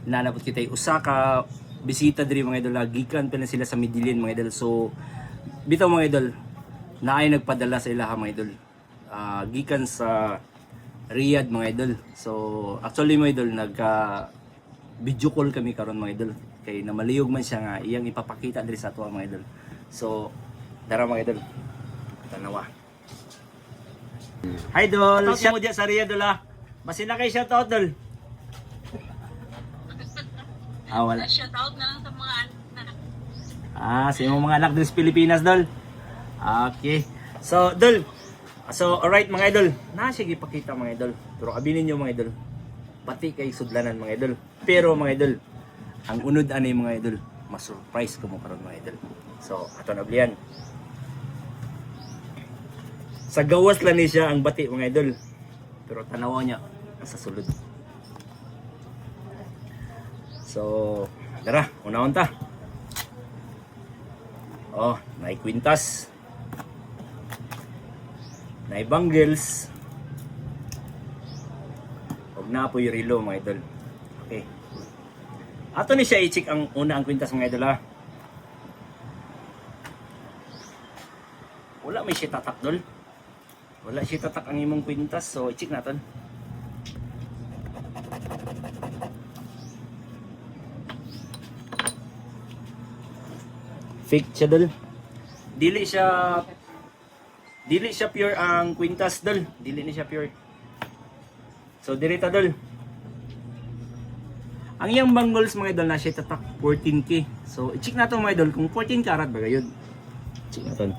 nanapot kita usa ka bisita diri mga idol, gikan pa na sila sa Medellin mga idol. So bitaw mga idol, naay nagpadala sa ilaha mga idol. Gikan sa Riyadh mga idol. So actually mga idol, nagka video call kami karon mga idol. Kay namaliyog man siya nga iyang ipapakita diri sa ato mga idol. So dara mga idol, tanawa. Hi Dol, siya mo diya sa Riyadh Dol ah. Basin na kay shout out Dol. Wala. Shout out na lang sa mga anak. Sa imong mga anak dito sa Pilipinas Dol. Okay. So Dol, so alright mga idol, na sige pakita mga idol. Pero abinin niyo mga idol, pati kay sudlanan mga idol. Pero mga idol, ang unod ani mga idol, ma-surprise ko mo karon mga idol. So ato na blian. Sa gawas lang ni siya ang bati mga idol. Pero tanawa niya sa sulod. So, dara, unahon ta. Oh, may kwintas. May bangles. Huwag na po yung relo mga idol. Okay. Ato ni siya i-check ang una ang kwintas mga idol ha. Wala may siya tatak dol. Wala siya tatak ang imong kwintas. So, i-check natin. Fake siya dol. Dili siya pure ang kwintas dol. Dili ni siya pure. So, direta dol. Ang iyang bangles mga idol na siya tatak 14K. So, i-check natin mga idol kung 14 karat ba yun. Check natin.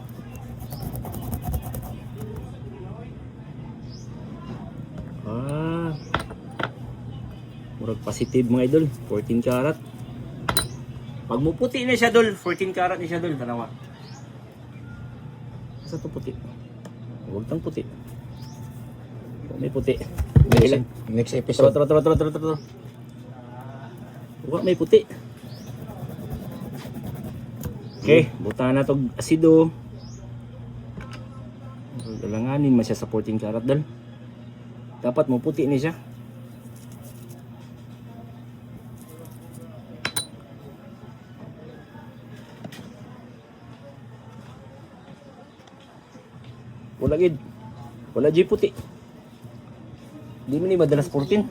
Murag positive mga idol, 14 karat. Pag mo puti na siya dol, 14 karat ni siya dol, tanawa. Asa to puti? Huwag tang puti. May puti. Next episode. Tro. Huwag may puti. Okay, buta na tog asido. Dalanganin man siya sa 14 karat dol. Dapat mo puti ni siya. Wala gid. Wala di puti. Di man ni madalas 14.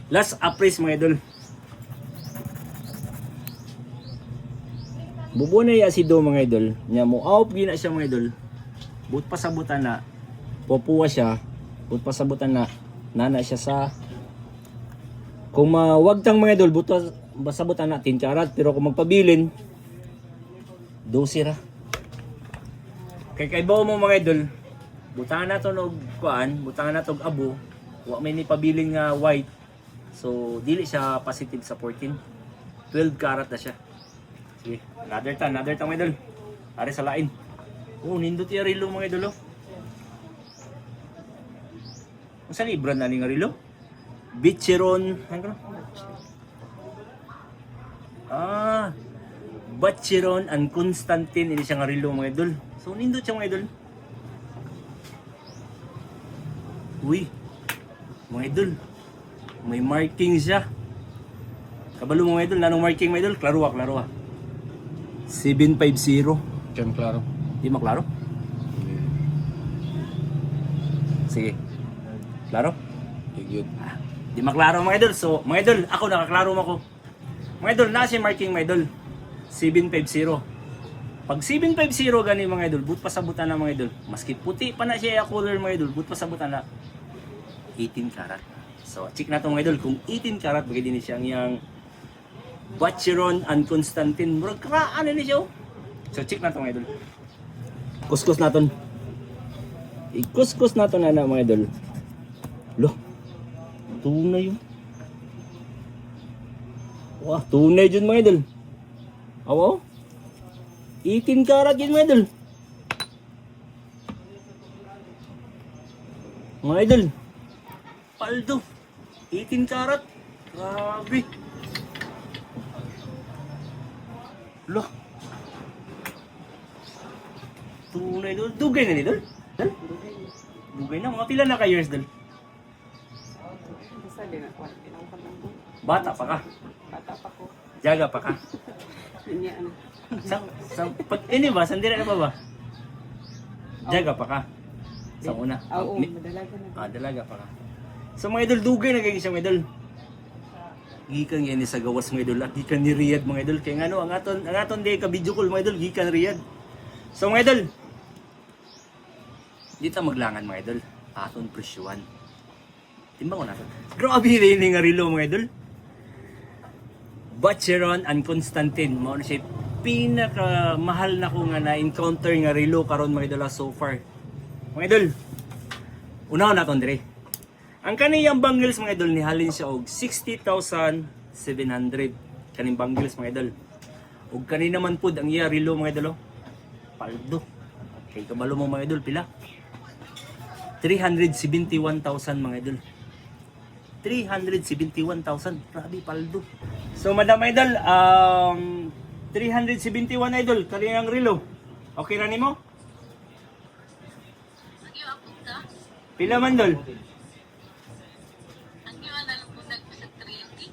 Last appraise mga idol. Bubuo na yung asido mga idol. Nya mo out gina siya mga idol. But pasabutan na popuwa siya. But pasabutan na nana siya sa kung wag tang mga idol buto pasabutan na 10 karat pero kung magpabilin 12 ra. Kay bawo mo mga idol, butangan na to og kuan, butangan na to og abo, wa may ni pabiling nga white. So dili siya positive sa 14. 12 karat na siya. Sige, another time mga idol. Ari sa lain. Oh, nindot ya relo mga idol. Unsa ni brand ani nga relo? Bicheron, ano? Bicheron and Constantine ini siya nga relo mga idol. So nindot siya mga idol. Uy, mga idol, may marking siya. Kabalo mga idol, nanong marking mga idol? Klaro. 750. Diyan, klaro. Di maklaro? Sige. Klaro? Yun. Di maklaro mga idol. So mga idol, ako nakaklaro mo ako. Mga idol, nasa marking mga idol. 750. Pag 750 gani mga idol, but pasabutan na mga idol. Maski puti pa na siya color mga idol, but pasabutan na 18 karat. So check na to mga idol kung 18 karat bagay din siya ang yang Bicheron and Constantine. Murag karaan ni siya. So check na to mga idol. Kuskus naton. Ikuskus naton na mga idol. Lo. Tunay yun. Wah, tunay yun mga idol. Awo. 18 karat yun mga idol. Mga idol. Paldo. 18 karat. Grabe. Loh. Tunay doon. Dugay na ni doon. Dugay na. Mga pila na ka years doon. Bata pa ka. Bata pa ko. Jaga pa ka. Niya, ano. Ini ba? Sandira na ba? Jaga pa ka. Sa una. Oo, Mi- madalaga na. dalaga pa ka. So mga idol, dugay na kayo siya mga idol. Gikan yan ni sa gawas mga idol at gikan ni Riyadh mga idol. Kaya nga no, ang aton di ka video call mga idol, gikan Riyadh. So mga idol, dito maglangan mga idol. Aton presyuan. Timbang ko natin. Grabe rin nga relo mga idol. Bacheron and Constantine mo na siya pinaka mahal na ko nga na-encounter nga relo karon mga idol so far. Mga idol, unaw na ton dire. Ang kaniyang bangles mga idol ni halin siya og 60,700 kaning bangles mga idol. Ug kani naman pud ang iya relo mga idol. Paldo. Kay kabalo mo mga idol pila? 371,000 mga idol. 371,000. Grabe paldo. So madam idol, 371 idol kaniyang relo. Okay ra nimo? Lagi ako ka. Pila man dol? Ang iwan na lang po sa 30.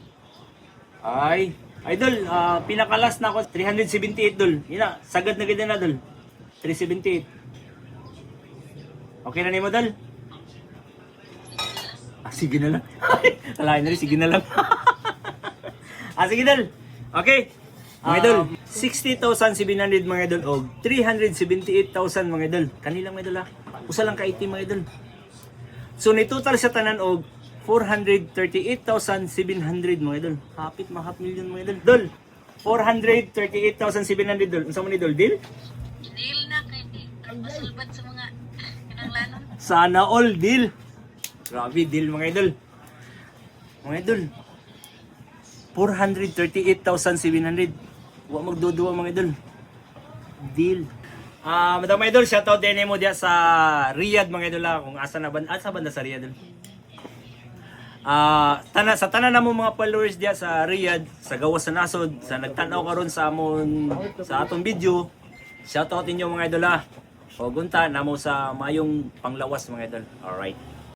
Ay, idol, pinakalas na ako 378 dol. Ina, sagad na gid na dol. 378. Okay na nimo dol? Sige na lang. Alain na rin, sige na lang. Sige dol. Okay. Mga idol, 60,700 mga idol o 378,000 mga idol. Kanilang mga idol Usa lang ka 80 mga idol. So ni total sa tanan og 438,700 mga idol. Hapit ma half million mga idol. Dol. 438,700 dol. Unsa man ni dol? Deal? Deal na kay masulbat sa mga kinanglanon. Sana all deal. Grabe deal mga idol. Mga idol. 438,700. Wa magduduwa mga idol. Deal. Madam idol, shoutout din mo diya sa Riyadh mga idol kung asa na asa banda sa Riyadh. Sa tanan na mo mga followers diya sa Riyadh, sa gawas sa nasod, sa nagtanaw karon sa amon sa atong video. Shoutout ninyo mga idol O gunta namo sa mayong panglawas mga idol. Alright.